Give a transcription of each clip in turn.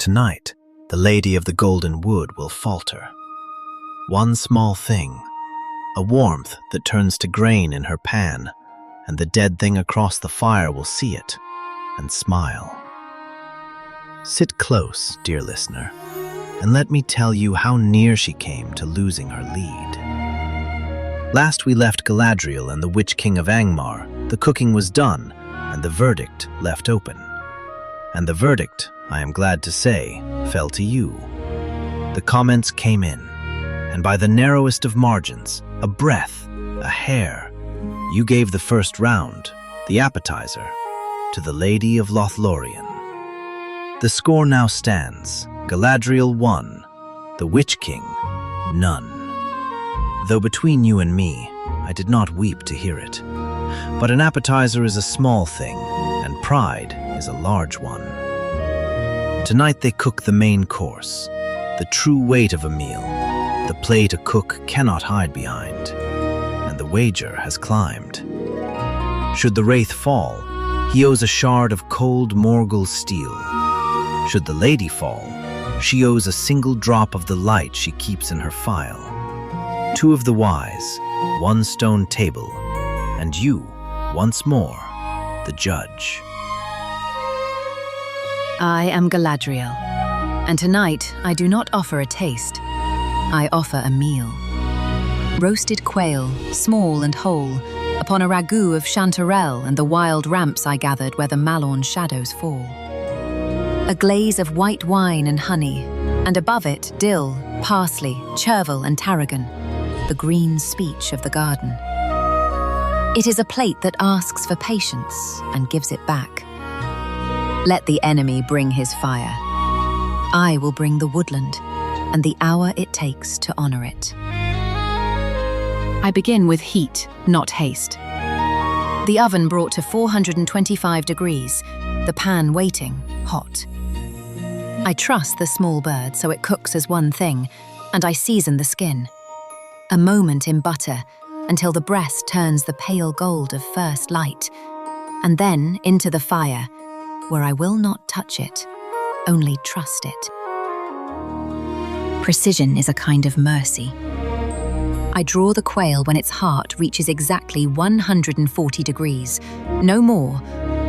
tonight, the Lady of the Golden Wood will falter. One small thing, a warmth that turns to grain in her pan, and the dead thing across the fire will see it and smile. Sit close, dear listener, and let me tell you how near she came to losing her lead. Last we left Galadriel and the Witch-King of Angmar. The cooking was done, and the verdict left open. And the verdict, I am glad to say, fell to you. The comments came in, and by the narrowest of margins, a breath, a hair, you gave the first round, the appetizer, to the Lady of Lothlórien. The score now stands: Galadriel 1, the Witch-King none. Though between you and me, I did not weep to hear it. But an appetizer is a small thing, and pride is a large one. Tonight they cook the main course, the true weight of a meal, the plate a cook cannot hide behind, and the wager has climbed. Should the wraith fall, he owes a shard of cold Morgul steel. Should the lady fall, she owes a single drop of the light she keeps in her phial. 2 of the wise, 1 stone table, and you, once more, the judge. I am Galadriel, and tonight I do not offer a taste. I offer a meal. Roasted quail, small and whole, upon a ragu of chanterelle and the wild ramps I gathered where the Malorn shadows fall. A glaze of white wine and honey, and above it dill, parsley, chervil and tarragon, the green speech of the garden. It is a plate that asks for patience and gives it back. Let the enemy bring his fire. I will bring the woodland and the hour it takes to honor it. I begin with heat, not haste. The oven brought to 425 degrees, the pan waiting, hot. I truss the small bird so it cooks as one thing, and I season the skin. A moment in butter, until the breast turns the pale gold of first light, and then into the fire, where I will not touch it, only trust it. Precision is a kind of mercy. I draw the quail when its heart reaches exactly 140 degrees, no more,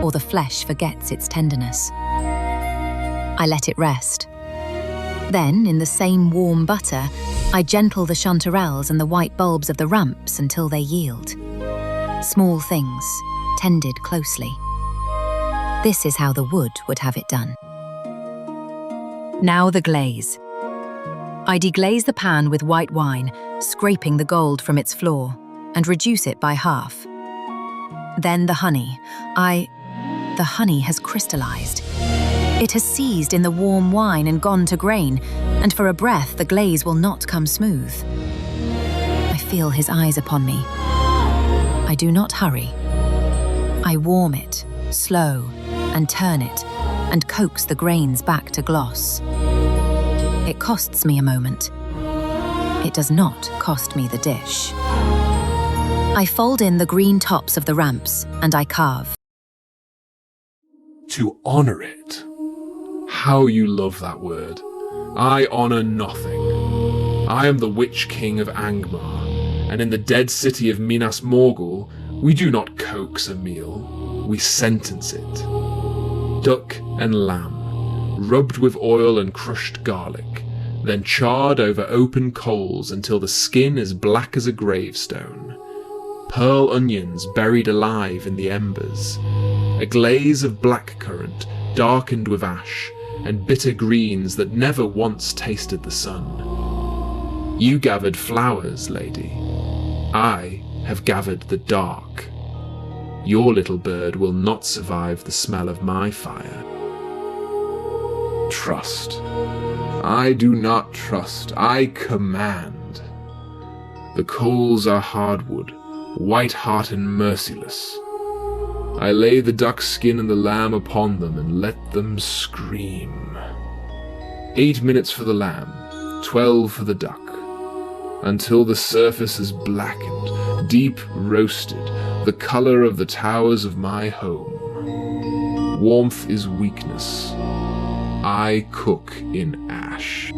or the flesh forgets its tenderness. I let it rest. Then, in the same warm butter, I gentle the chanterelles and the white bulbs of the ramps until they yield. Small things, tended closely. This is how the wood would have it done. Now the glaze. I deglaze the pan with white wine, scraping the gold from its floor, and reduce it by half. Then the honey. The honey has crystallized. It has seized in the warm wine and gone to grain, and for a breath the glaze will not come smooth. I feel his eyes upon me. I do not hurry. I warm it, slow, and turn it, and coax the grains back to gloss. It costs me a moment. It does not cost me the dish. I fold in the green tops of the ramps, and I carve. To honor it. How you love that word. I honor nothing. I am the Witch-King of Angmar, and in the dead city of Minas Morgul, we do not coax a meal, we sentence it. Duck and lamb, rubbed with oil and crushed garlic, then charred over open coals until the skin is black as a gravestone. Pearl onions buried alive in the embers. A glaze of blackcurrant darkened with ash, and bitter greens that never once tasted the sun. You gathered flowers, lady. I have gathered the dark. Your little bird will not survive the smell of my fire. Trust. I do not trust, I command. The coals are hardwood, white-hot and merciless. I lay the duck's skin and the lamb upon them and let them scream. 8 minutes for the lamb, 12 for the duck, until the surface is blackened, deep roasted, the colour of the towers of my home. Warmth is weakness. I cook in ash.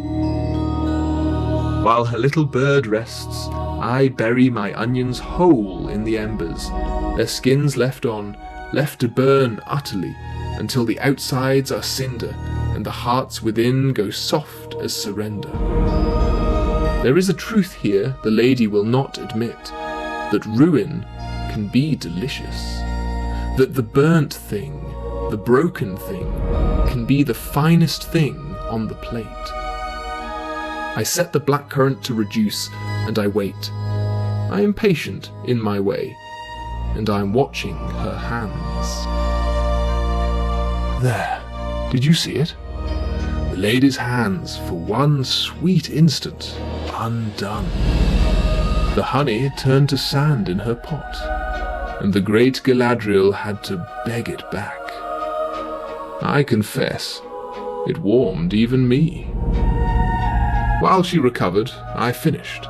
While her little bird rests, I bury my onions whole in the embers, their skins left to burn utterly, until the outsides are cinder, and the hearts within go soft as surrender. There is a truth here the lady will not admit, that ruin can be delicious, that the burnt thing, the broken thing, can be the finest thing on the plate. I set the blackcurrant to reduce, and I wait. I am patient in my way, and I am watching her hands. There, did you see it? The lady's hands, for one sweet instant, undone. The honey turned to sand in her pot, and the great Galadriel had to beg it back. I confess, it warmed even me. While she recovered, I finished.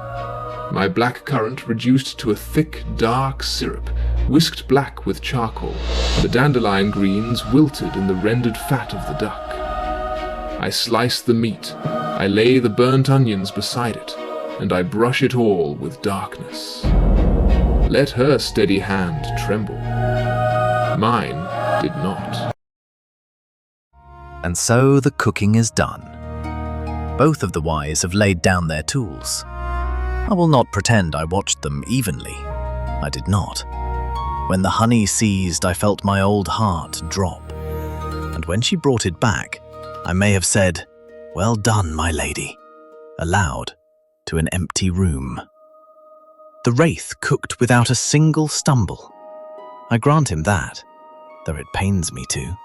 My blackcurrant reduced to a thick, dark syrup, whisked black with charcoal, the dandelion greens wilted in the rendered fat of the duck. I slice the meat, I lay the burnt onions beside it, and I brush it all with darkness. Let her steady hand tremble. Mine did not. And so the cooking is done. Both of the wise have laid down their tools. I will not pretend I watched them evenly. I did not. When the honey ceased, I felt my old heart drop. And when she brought it back, I may have said, "Well done, my lady," aloud to an empty room. The wraith cooked without a single stumble. I grant him that, though it pains me to.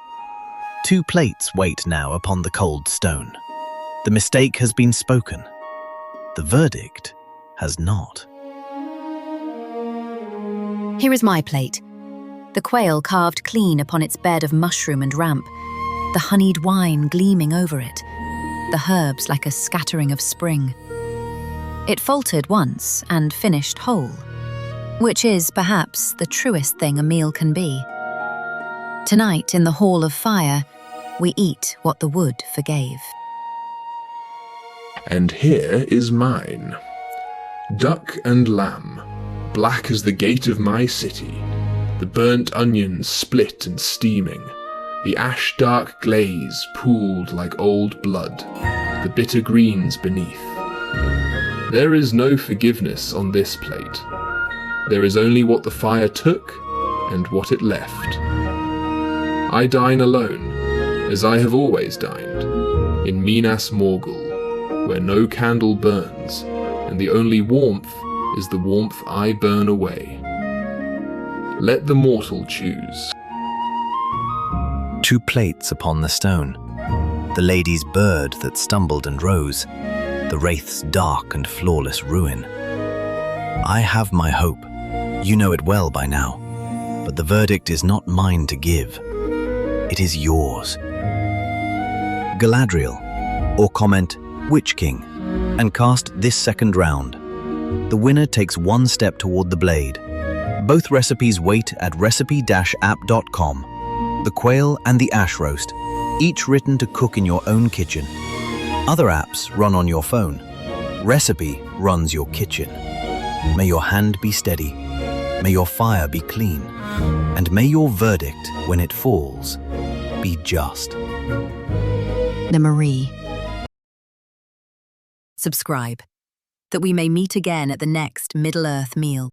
2 plates wait now upon the cold stone. The mistake has been spoken. The verdict has not. Here is my plate. The quail carved clean upon its bed of mushroom and ramp, the honeyed wine gleaming over it, the herbs like a scattering of spring. It faltered once and finished whole, which is perhaps the truest thing a meal can be. Tonight, in the hall of fire, we eat what the wood forgave. And here is mine. Duck and lamb, black as the gate of my city, the burnt onions split and steaming, the ash-dark glaze pooled like old blood, the bitter greens beneath. There is no forgiveness on this plate. There is only what the fire took and what it left. I dine alone, as I have always dined, in Minas Morgul, where no candle burns, and the only warmth is the warmth I burn away. Let the mortal choose. 2 plates upon the stone. The lady's bird that stumbled and rose, the wraith's dark and flawless ruin. I have my hope. You know it well by now, but the verdict is not mine to give. It is yours. Galadriel, or comment Witch-King, and cast this second round. The winner takes 1 step toward the blade. Both recipes wait at recipe-app.com. The quail and the ash roast, each written to cook in your own kitchen. Other apps run on your phone. Recipy runs your kitchen. May your hand be steady. May your fire be clean. And may your verdict, when it falls, be just. The Marie. Subscribe, that we may meet again at the next Middle-earth meal.